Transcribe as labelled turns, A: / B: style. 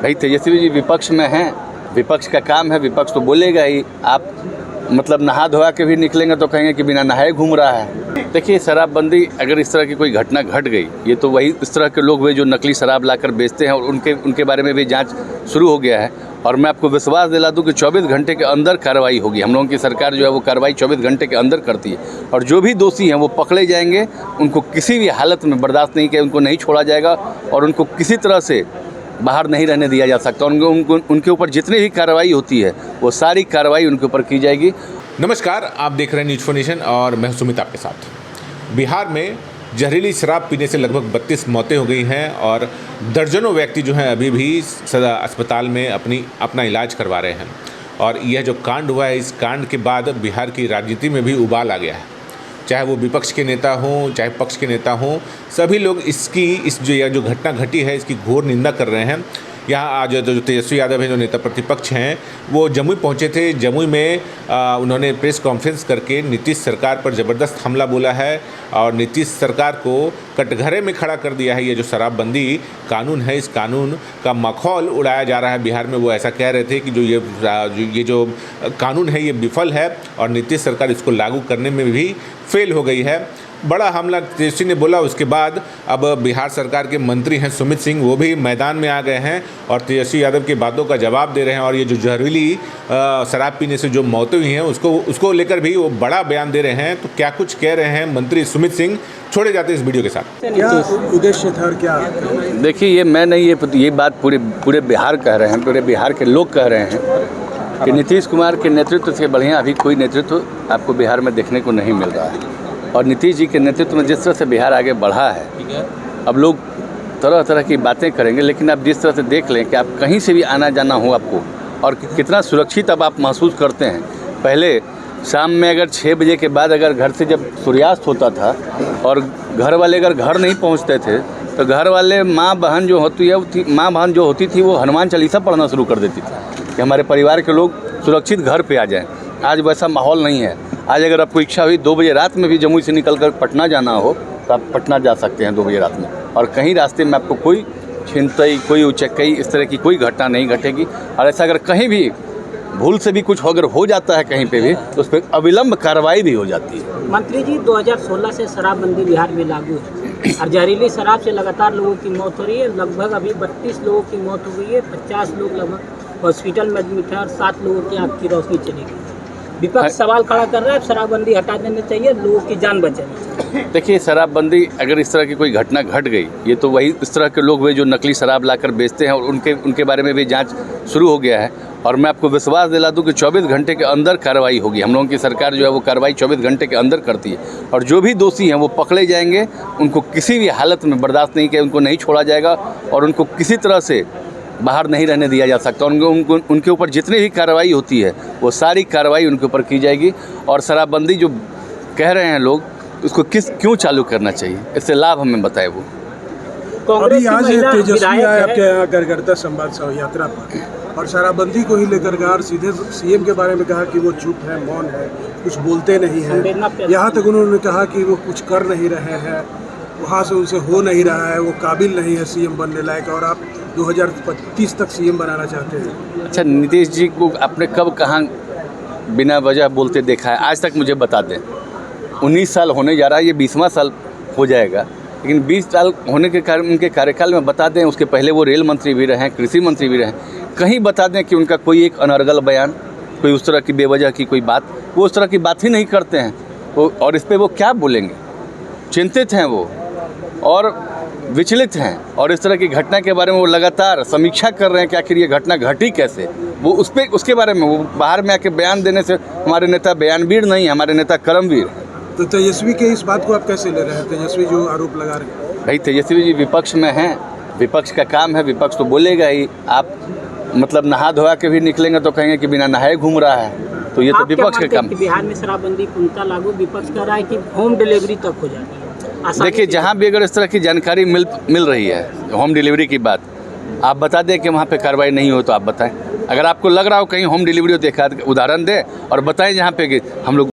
A: भाई तेजस्वी जी विपक्ष में हैं, विपक्ष का काम है, विपक्ष तो बोलेगा ही। आप मतलब नहा धोआ के भी निकलेंगे तो कहेंगे कि बिना नहाए घूम रहा है। देखिए, शराबबंदी अगर इस तरह की कोई घटना घट गई, ये तो वही इस तरह के लोग हुए जो नकली शराब लाकर बेचते हैं, और उनके बारे में भी जांच शुरू हो गया है। और मैं आपको विश्वास दिला दूं कि 24 घंटे के अंदर कार्रवाई होगी। हम लोगों की सरकार जो है वो कार्रवाई 24 घंटे के अंदर करती है, और जो भी दोषी हैं वो पकड़े जाएंगे। उनको किसी भी हालत में बर्दाश्त नहीं किया, उनको नहीं छोड़ा जाएगा और उनको किसी तरह से बाहर नहीं रहने दिया जा सकता। उनके ऊपर जितनी भी कार्रवाई होती है वो सारी कार्रवाई उनके ऊपर की जाएगी।
B: नमस्कार, आप देख रहे हैं न्यूज़ फॉर नेशन और मैं सुमित आपके साथ। बिहार में जहरीली शराब पीने से लगभग 32 मौतें हो गई हैं और दर्जनों व्यक्ति जो हैं अभी भी सदा अस्पताल में अपना इलाज करवा रहे हैं। और यह जो कांड हुआ है, इस कांड के बाद बिहार की राजनीति में भी उबाल आ गया है। चाहे वो विपक्ष के नेता हों, चाहे पक्ष के नेता हों, सभी लोग इस जो घटना घटी है इसकी घोर निंदा कर रहे हैं। यहाँ आज जो तेजस्वी यादव हैं, जो नेता प्रतिपक्ष हैं, वो जमुई पहुँचे थे। जमुई में उन्होंने प्रेस कॉन्फ्रेंस करके नीतीश सरकार पर ज़बरदस्त हमला बोला है और नीतीश सरकार को कटघरे में खड़ा कर दिया है। ये जो शराबबंदी कानून है, इस कानून का मखौल उड़ाया जा रहा है बिहार में। वो ऐसा कह रहे थे कि ये जो कानून है ये विफल है और नीतीश सरकार इसको लागू करने में भी फेल हो गई है। बड़ा हमला तेजस्वी ने बोला। उसके बाद अब बिहार सरकार के मंत्री हैं सुमित सिंह, वो भी मैदान में आ गए हैं और तेजस्वी यादव की बातों का जवाब दे रहे हैं। और ये जो जहरीली शराब पीने से जो मौतें हुई हैं उसको लेकर भी वो बड़ा बयान दे रहे हैं। तो क्या कुछ कह रहे हैं मंत्री सुमित सिंह, छोड़े जाते इस वीडियो के साथ।
C: क्या उद्देश्य था और क्या?
A: देखिए, ये मैं नहीं, ये बात पूरे बिहार कह रहे हैं, पूरे बिहार के लोग कह रहे हैं कि नीतीश कुमार के नेतृत्व से बढ़िया अभी कोई नेतृत्व आपको बिहार में देखने को नहीं मिल रहा है। और नीतीश जी के नेतृत्व में जिस तरह से बिहार आगे बढ़ा है, अब लोग तरह तरह की बातें करेंगे, लेकिन आप जिस तरह से देख लें कि आप कहीं से भी आना जाना हो आपको, और कितना सुरक्षित अब आप महसूस करते हैं। पहले शाम में अगर 6 बजे के बाद अगर घर से जब सूर्यास्त होता था और घर वाले अगर घर नहीं पहुंचते थे तो घर वाले माँ बहन जो होती थी वो हनुमान चालीसा पढ़ना शुरू कर देती थी कि हमारे परिवार के लोग सुरक्षित घर पे आ जाएं। आज वैसा माहौल नहीं है। आज अगर आपको इच्छा हुई 2 बजे रात में भी जमुई से निकलकर पटना जाना हो तो आप पटना जा सकते हैं 2 बजे रात में, और कहीं रास्ते में आपको कोई छिनतई, कोई उचक्कई, इस तरह की कोई घटना नहीं घटेगी। और ऐसा अगर कहीं भी भूल से भी कुछ अगर हो जाता है कहीं पे भी तो उस पर अविलंब कार्रवाई भी हो जाती है।
D: मंत्री जी, 2016 से शराबबंदी बिहार में लागू है और जहरीली शराब से लगातार लोगों की मौत हो रही है। लगभग अभी 32 लोगों की मौत हो गई है, 50 लोग लगभग हॉस्पिटल में एडमिट है और 7 लोगों की आँख की रोशनी चली गई। विपक्ष सवाल खड़ा कर रहा है, शराबबंदी हटा देना चाहिए, लोगों की जान बचानी।
A: देखिए, शराबबंदी अगर इस तरह की कोई घटना घट गई, ये तो वही इस तरह के लोग हुए जो नकली शराब लाकर बेचते हैं, और उनके बारे में भी जांच शुरू हो गया है। और मैं आपको विश्वास दिला दूं कि 24 घंटे के अंदर कार्रवाई होगी। हम लोगों की सरकार जो है वो कार्रवाई 24 घंटे के अंदर करती है, और जो भी दोषी हैं वो पकड़े जाएंगे। उनको किसी भी हालत में बर्दाश्त नहीं किया, उनको नहीं छोड़ा जाएगा और उनको किसी तरह से बाहर नहीं रहने दिया जा सकता। उनके ऊपर जितनी भी कार्रवाई होती है वो सारी कार्रवाई उनके ऊपर की जाएगी। और शराबबंदी जो कह रहे हैं लोग, उसको क्यों चालू करना चाहिए, इससे लाभ हमें बताए वो।
C: अभी आज तेजस्वी आए आपके यहाँ गणतंत्र संवाद यात्रा पर, और शराबबंदी को ही लेकर गए और सीधे सीएम के बारे में कहा कि वो चुप है, मौन है, कुछ बोलते नहीं हैं। यहाँ तक उन्होंने कहा कि वो कुछ कर नहीं रहे हैं, वहाँ से उनसे हो नहीं रहा है, वो काबिल नहीं है सीएम बनने लायक, और आप 2025 तक सीएम बनाना चाहते हैं।
A: अच्छा, नीतीश जी को आपने कब कहाँ बिना वजह बोलते देखा है? आज तक मुझे बता दें। 19 साल होने जा रहा है, ये 20वां साल हो जाएगा, लेकिन 20 साल होने के कारण उनके कार्यकाल में बता दें, उसके पहले वो रेल मंत्री भी रहे, कृषि मंत्री भी रहे, कहीं बता दें कि उनका कोई एक अनर्गल बयान, कोई उस तरह की बेवजह की कोई बात, वो उस तरह की बात ही नहीं करते हैं वो। और इस पर वो क्या बोलेंगे? चिंतित हैं वो और विचलित हैं, और इस तरह की घटना के बारे में वो लगातार समीक्षा कर रहे हैं कि आखिर ये घटना घटी कैसे। वो उसके बारे में वो बाहर में आके बयान देने से हमारे नेता बयानवीर नहीं, हमारे नेता कर्मवीर।
C: तो तेजस्वी के इस बात को आप कैसे ले रहे हैं? तेजस्वी जो आरोप लगा रहे हैं।
A: भाई तेजस्वी जी विपक्ष में हैं, विपक्ष का काम है, विपक्ष तो बोलेगा ही। आप मतलब नहा धोआ के भी निकलेंगे तो कहेंगे कि बिना नहाए घूम रहा है, तो ये तो विपक्ष का काम।
D: बिहार में शराबबंदी पूर्णतः लागू, विपक्ष कह रहा है कि होम डिलीवरी तक हो जाती है।
A: देखिए, जहाँ भी अगर इस तरह की जानकारी मिल रही है होम डिलीवरी की बात, आप बता दें कि वहाँ पे कार्रवाई नहीं हो तो आप बताएं। अगर आपको लग रहा हो कहीं होम डिलीवरी हो तो एक उदाहरण दें और बताएं जहाँ पे हम लोग